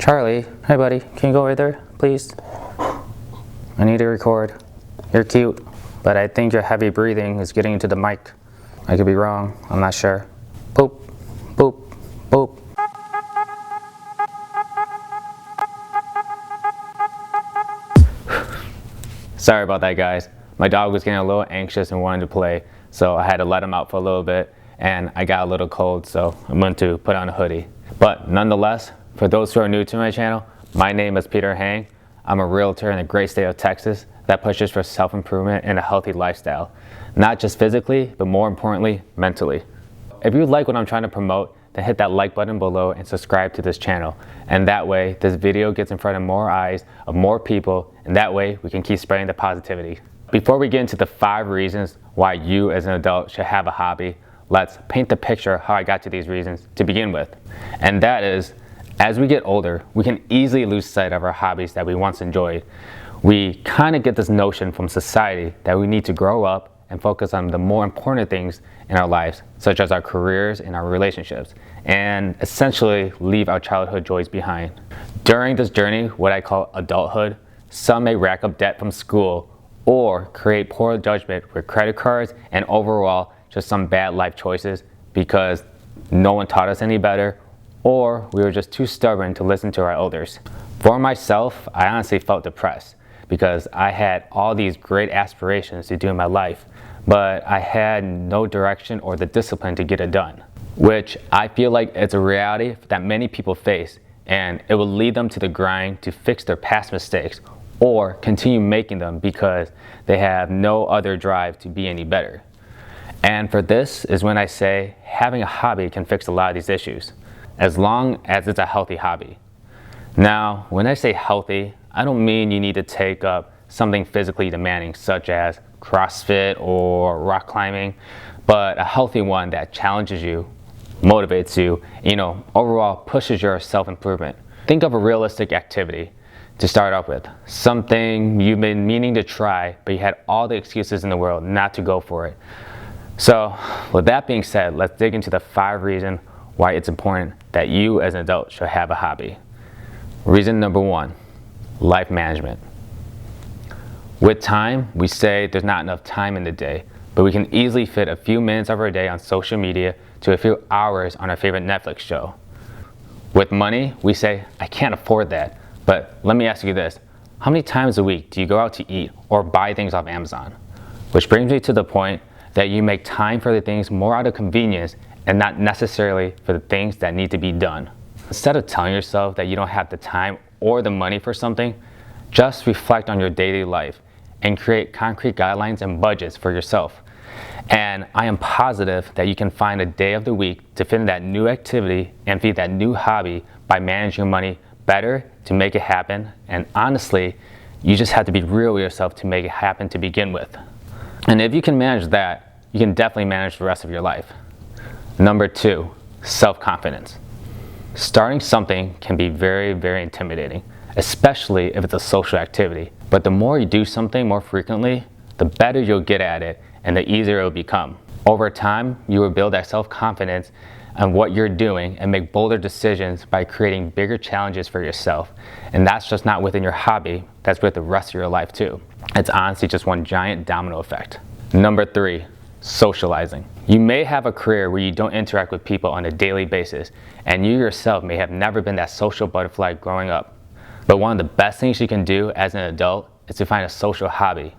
Charlie, hi buddy, can you go right there, please? I need to record. You're cute, but I think your heavy breathing is getting into the mic. I could be wrong, I'm not sure. Boop, boop, boop. Sorry about that, guys. My dog was getting a little anxious and wanted to play, so I had to let him out for a little bit, and I got a little cold, so I'm going to put on a hoodie. But nonetheless, for those who are new to my channel, my name is Peter Hang. I'm a realtor in the great state of Texas that pushes for self-improvement and a healthy lifestyle, not just physically, but more importantly, mentally. If you like what I'm trying to promote, then hit that like button below and subscribe to this channel. And that way, this video gets in front of more eyes of more people, and that way we can keep spreading the positivity. Before we get into the 5 reasons why you as an adult should have a hobby, let's paint the picture of how I got to these reasons to begin with. And that is, as we get older, we can easily lose sight of our hobbies that we once enjoyed. We kind of get this notion from society that we need to grow up and focus on the more important things in our lives, such as our careers and our relationships, and essentially leave our childhood joys behind. During this journey, what I call adulthood, some may rack up debt from school or create poor judgment with credit cards and overall just some bad life choices because no one taught us any better, or we were just too stubborn to listen to our elders. For myself, I honestly felt depressed because I had all these great aspirations to do in my life, but I had no direction or the discipline to get it done, which I feel like it's a reality that many people face, and it will lead them to the grind to fix their past mistakes or continue making them because they have no other drive to be any better. And for this is when I say having a hobby can fix a lot of these issues, as long as it's a healthy hobby. Now, when I say healthy, I don't mean you need to take up something physically demanding such as CrossFit or rock climbing, but a healthy one that challenges you, motivates you, overall pushes your self-improvement. Think of a realistic activity to start off with, something you've been meaning to try, but you had all the excuses in the world not to go for it. So with that being said, let's dig into the 5 reasons why it's important that you as an adult should have a hobby. Reason number 1, life management. With time, we say there's not enough time in the day, but we can easily fit a few minutes of our day on social media to a few hours on our favorite Netflix show. With money, we say, I can't afford that. But let me ask you this, how many times a week do you go out to eat or buy things off Amazon? Which brings me to the point that you make time for the things more out of convenience and not necessarily for the things that need to be done. Instead of telling yourself that you don't have the time or the money for something, just reflect on your daily life and create concrete guidelines and budgets for yourself. And I am positive that you can find a day of the week to fit in that new activity and feed that new hobby by managing your money better to make it happen. And honestly, you just have to be real with yourself to make it happen to begin with. And if you can manage that, you can definitely manage the rest of your life. Number 2, self-confidence. Starting something can be very, very intimidating, especially if it's a social activity. But the more you do something more frequently, the better you'll get at it and the easier it will become. Over time, you will build that self-confidence on what you're doing and make bolder decisions by creating bigger challenges for yourself. And that's just not within your hobby, that's with the rest of your life too. It's honestly just one giant domino effect. Number 3, socializing. You may have a career where you don't interact with people on a daily basis, and you yourself may have never been that social butterfly growing up. But one of the best things you can do as an adult is to find a social hobby.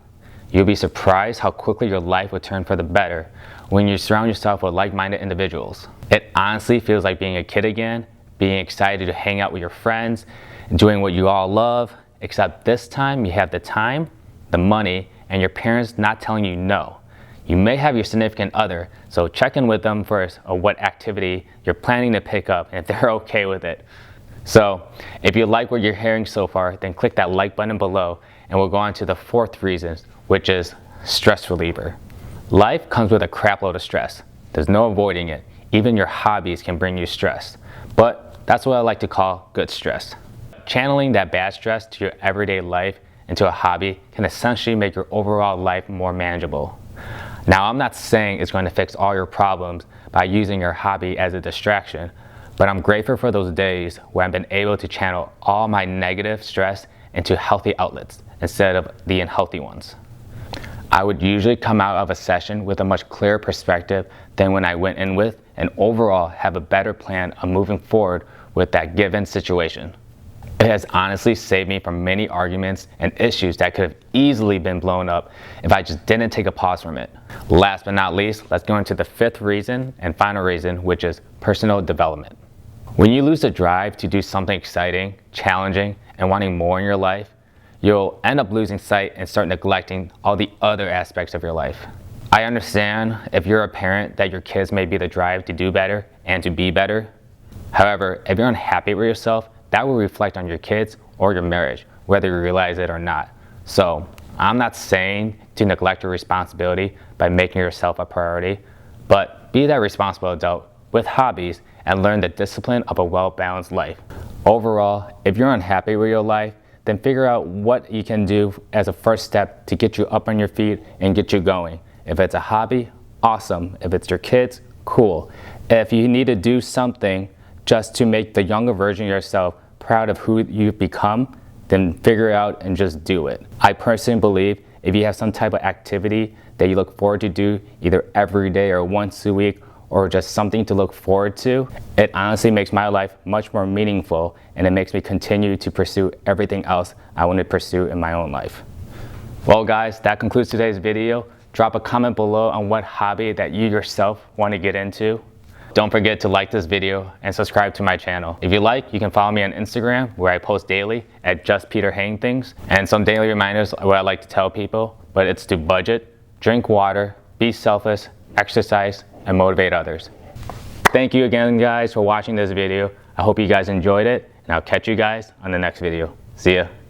You'll be surprised how quickly your life will turn for the better when you surround yourself with like-minded individuals. It honestly feels like being a kid again, being excited to hang out with your friends, doing what you all love, except this time you have the time, the money, and your parents not telling you no. You may have your significant other, so check in with them first on what activity you're planning to pick up and if they're okay with it. So if you like what you're hearing so far, then click that like button below and we'll go on to the 4th reason, which is stress reliever. Life comes with a crap load of stress. There's no avoiding it. Even your hobbies can bring you stress. But that's what I like to call good stress. Channeling that bad stress to your everyday life into a hobby can essentially make your overall life more manageable. Now, I'm not saying it's going to fix all your problems by using your hobby as a distraction, But I'm grateful for those days where I've been able to channel all my negative stress into healthy outlets instead of the unhealthy ones. I would usually come out of a session with a much clearer perspective than when I went in with, and overall have a better plan of moving forward with that given situation. It has honestly saved me from many arguments and issues that could have easily been blown up if I just didn't take a pause from it. Last but not least, let's go into the fifth reason and final reason, which is personal development. When you lose the drive to do something exciting, challenging, and wanting more in your life, you'll end up losing sight and start neglecting all the other aspects of your life. I understand if you're a parent that your kids may be the drive to do better and to be better. However, if you're unhappy with yourself, that will reflect on your kids or your marriage, whether you realize it or not. So, I'm not saying to neglect your responsibility by making yourself a priority, but be that responsible adult with hobbies and learn the discipline of a well-balanced life. Overall, if you're unhappy with your life, then figure out what you can do as a first step to get you up on your feet and get you going. If it's a hobby, awesome. If it's your kids, cool. If you need to do something just to make the younger version of yourself proud of who you've become, then figure it out and just do it. I personally believe if you have some type of activity that you look forward to do either every day or once a week, or just something to look forward to, it honestly makes my life much more meaningful, and it makes me continue to pursue everything else I want to pursue in my own life. Well guys, that concludes today's video. Drop a comment below on what hobby that you yourself want to get into. Don't forget to like this video and subscribe to my channel. If you like, you can follow me on Instagram where I post daily at JustPeterHayingThings, and some daily reminders what I like to tell people, but it's to budget, drink water, be selfless, exercise, and motivate others. Thank you again guys for watching this video. I hope you guys enjoyed it, and I'll catch you guys on the next video. See ya.